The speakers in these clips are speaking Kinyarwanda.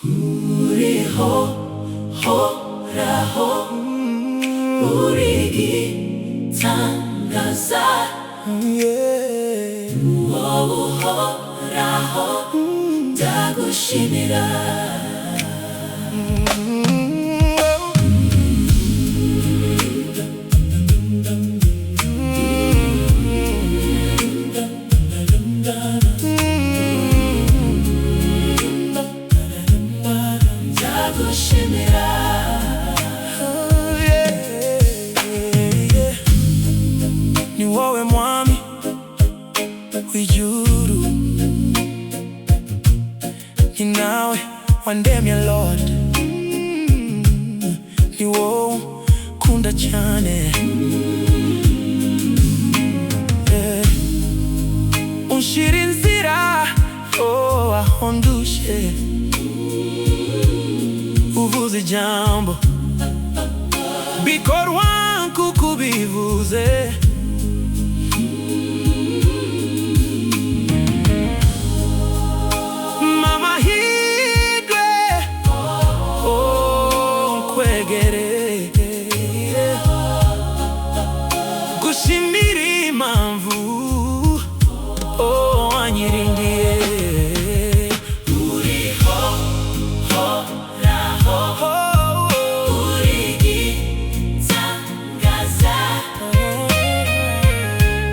Uriho, horaho, uri itangaza, wowe uhoraho, ndagushimira. Ni wowe mwami w'ijuru, ni nawe wandemye Lord, ni wowe kunda cyane, unshira inzira aho ndushe, uvuze ijambo bikorwa kuko ubivuze. Mama higwe nkwegere, gushimira impamvu wanyiringiye. Uriho, horaho, uri itangaza,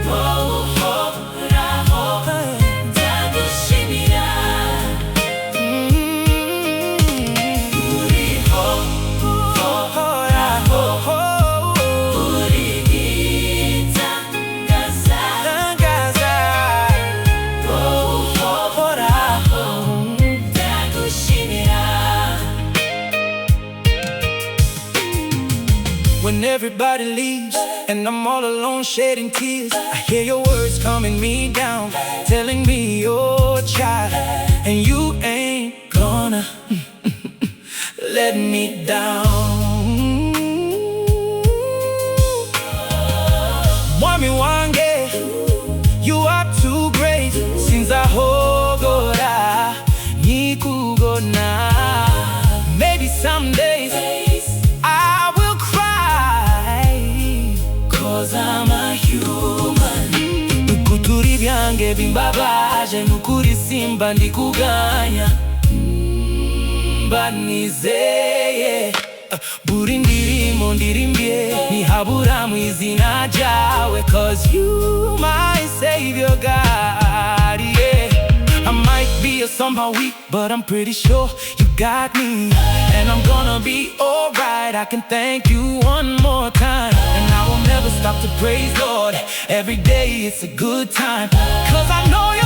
wowe uhoraho, ndagushimira. Uriho, horaho, uri itangaza, wowe uhoraho, ndagushimira. When everybody leaves and I'm all alone shedding tears, I hear your words calming me down, telling me you're a child and you ain't gonna let me down. Mwami wange, you are too great, since Ihogora nikugona. Maybe some days I will cry, 'cause I'm a human. Ukuturi byange bimbabaje, nukuri simba ndikuganya, banizeye buri ndirimo ndirimbye, nihabura mu izina ryawe, 'cause you my savior God, yeah. I might be somehow weak, but I'm pretty sure you got me, and I'm gonna be alright. I can thank you one more time, and I will never stop to praise Lord. Every day it's a good time, 'cause I know you're